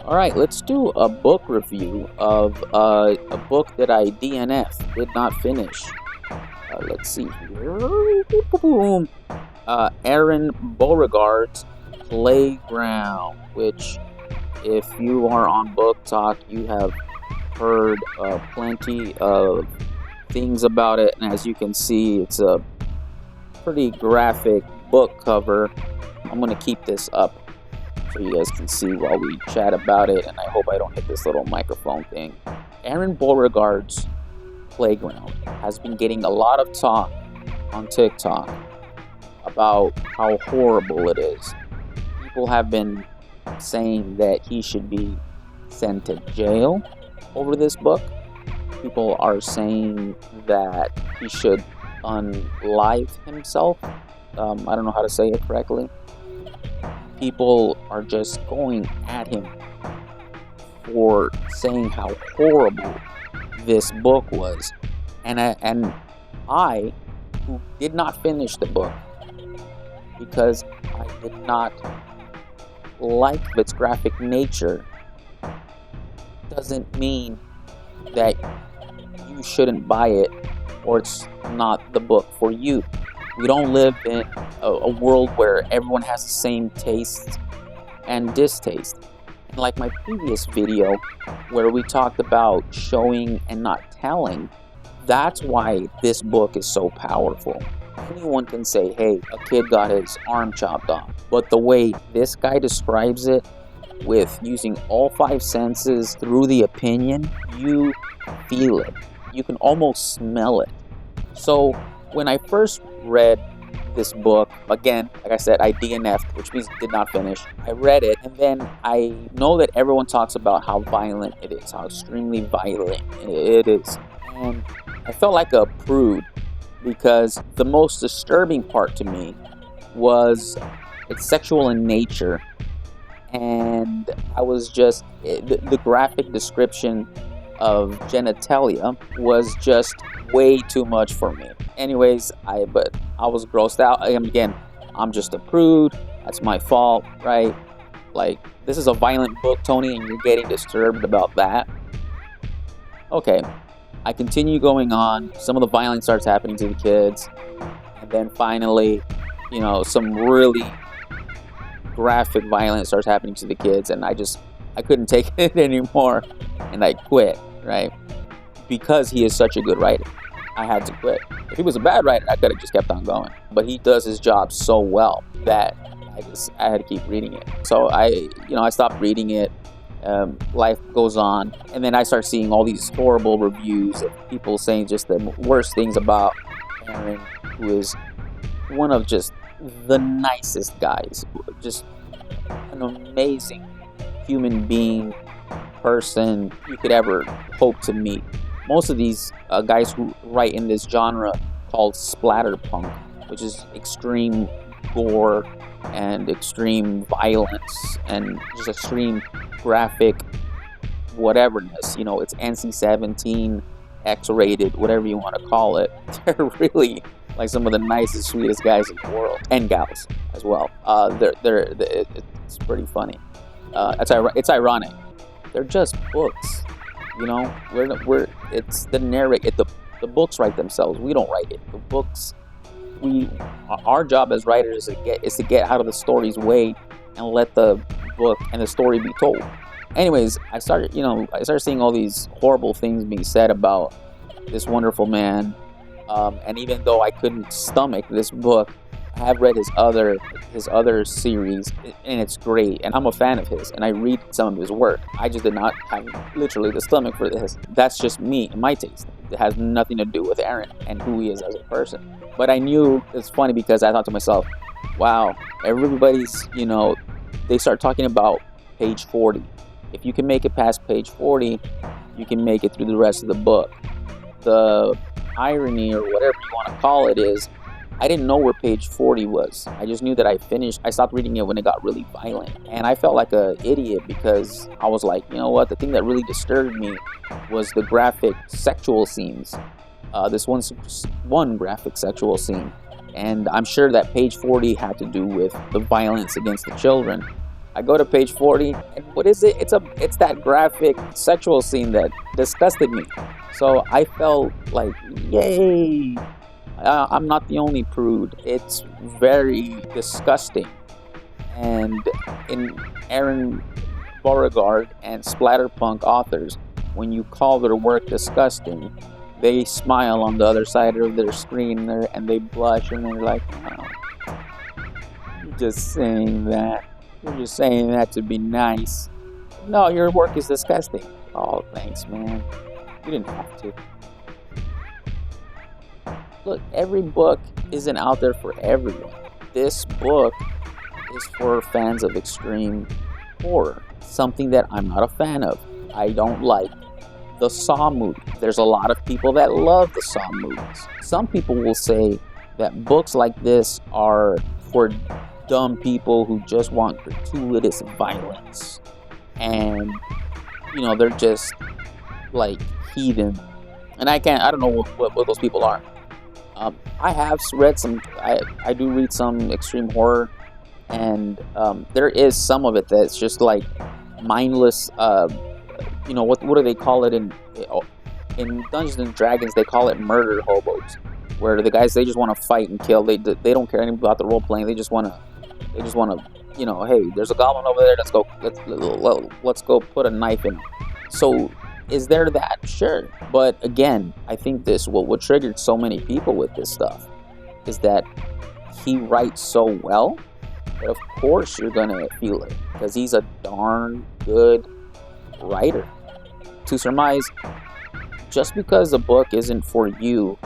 All right, let's do a book review of a book that I DNF, did not finish. Let's see here. Boom. Aron Beauregard's Playground, which, if you are on Book Talk, you have heard plenty of things about it. And as you can see, it's a pretty graphic book cover. I'm going to keep this up so you guys can see while we chat about it, and I hope I don't hit this little microphone thing. Aron Beauregard's Playground has been getting a lot of talk on TikTok about how horrible it is. People have been saying that he should be sent to jail over this book. People are saying that he should unlive himself. I don't know how to say it correctly. People are just going at him for saying how horrible this book was. And I who did not finish the book because I did not like its graphic nature, doesn't mean that you shouldn't buy it or it's not the book for you. We don't live in a world where everyone has the same taste and distaste. And like my previous video where we talked about showing and not telling, that's why this book is so powerful. Anyone can say, hey, a kid got his arm chopped off. But the way this guy describes it, with using all five senses through the opinion, you feel it. You can almost smell it. So when I first read this book, again, like I said, I DNF'd, which means did not finish. I read it, and then I know that everyone talks about how violent it is, how extremely violent it is. And I felt like a prude because the most disturbing part to me was it's sexual in nature. And I was just, the graphic description of genitalia was just way too much for me. Anyways, I was grossed out. Again, I'm just a prude. That's my fault, right? Like, this is a violent book, Tony, and you're getting disturbed about that. Okay, I continue going on. Some of the violence starts happening to the kids. And then finally, some really graphic violence starts happening to the kids. And I couldn't take it anymore. And I quit, right? Because he is such a good writer, I had to quit. If he was a bad writer, I could have just kept on going. But he does his job so well that I had to keep reading it. So I stopped reading it. Life goes on, and then I start seeing all these horrible reviews of people saying just the worst things about Aron, who is one of just the nicest guys, just an amazing human being, person you could ever hope to meet. Most of these guys who write in this genre called splatterpunk, which is extreme gore and extreme violence and just extreme graphic whateverness. It's NC-17, X-rated, whatever you want to call it. They're really like some of the nicest, sweetest guys in the world, and gals as well. It's pretty funny. It's ironic. They're just books, it's the books write themselves. We don't write it. The books, our job as writers is to get out of the story's way and let the book and the story be told. Anyways, I started seeing all these horrible things being said about this wonderful man, and even though I couldn't stomach this book, I have read his other series, and it's great, and I'm a fan of his, and I read some of his work. I just did not have literally the stomach for this. That's just me and my taste. It has nothing to do with Aron and who he is as a person. But I knew it's funny because I thought to myself, wow, everybody's, they start talking about page 40. If you can make it past page 40, you can make it through the rest of the book. The irony, or whatever you want to call it, is I didn't know where page 40 was. I just knew that I stopped reading it when it got really violent. And I felt like an idiot because I was like, you know what? The thing that really disturbed me was the graphic sexual scenes. This one graphic sexual scene. And I'm sure that page 40 had to do with the violence against the children. I go to page 40, and what is it? It's that graphic sexual scene that disgusted me. So I felt like, yay! I'm not the only prude. It's very disgusting. And in Aron Beauregard and splatterpunk authors, when you call their work disgusting, they smile on the other side of their screen there, and they blush, and they're like, oh, you're just saying that. You're just saying that to be nice. No, your work is disgusting. Oh, thanks, man. You didn't have to. Look, every book isn't out there for everyone. This book is for fans of extreme horror, something that I'm not a fan of. I don't like the Saw movie. There's a lot of people that love the Saw movies. Some people will say that books like this are for dumb people who just want gratuitous violence, and they're just like heathen. And I don't know what those people are. I have read some. I do read some extreme horror, and there is some of it that's just like mindless. What do they call it in Dungeons and Dragons? They call it murder hobos, where the guys, they just want to fight and kill. They don't care anything about the role playing. They just want to. Hey, there's a goblin over there. Let's go put a knife in him. So, is there that? Sure. But again, I think what triggered so many people with this stuff is that he writes so well that of course you're gonna feel it, because he's a darn good writer. To surmise, just because a book isn't for you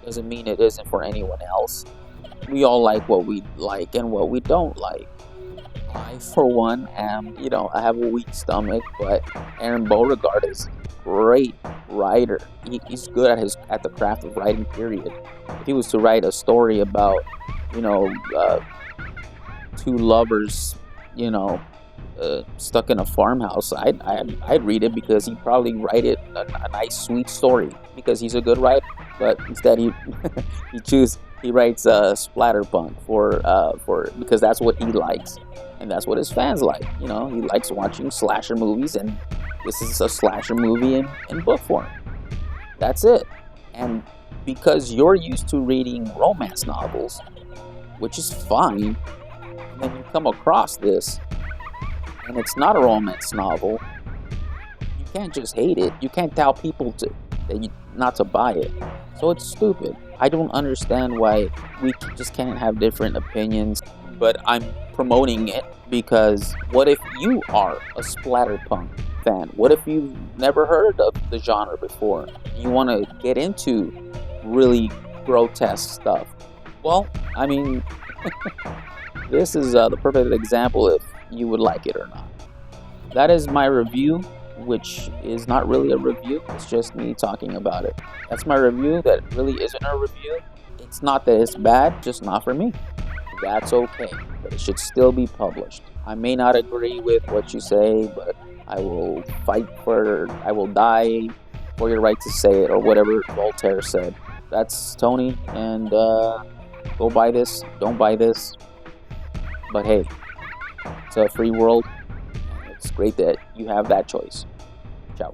doesn't mean it isn't for anyone else. We all like what we like and what we don't like. I, for one, I have a weak stomach, but Aron Beauregard is a great writer. He's good at the craft of writing, period. If he was to write a story about, two lovers, stuck in a farmhouse, I'd read it, because he'd probably write it a nice, sweet story, because he's a good writer. But instead, he writes splatterpunk because that's what he likes, and that's what his fans like. He likes watching slasher movies, and this is a slasher movie in book form. That's it. And because you're used to reading romance novels, which is fine, and then you come across this, and it's not a romance novel, you can't just hate it. You can't tell people not to buy it. So it's stupid. I don't understand why we just can't have different opinions, but I'm promoting it because what if you are a splatterpunk fan? What if you've never heard of the genre before and you want to get into really grotesque stuff? Well, this is the perfect example if you would like it or not. That is my review, which is not really a review. It's just me talking about it. That's my review that really isn't a review. It's not that it's bad, just not for me. That's okay, but it should still be published. I may not agree with what you say, but I will I will die for your right to say it, or whatever Voltaire said. That's Tony, and go buy this, don't buy this. But hey, it's a free world, and it's great that you have that choice. Ciao.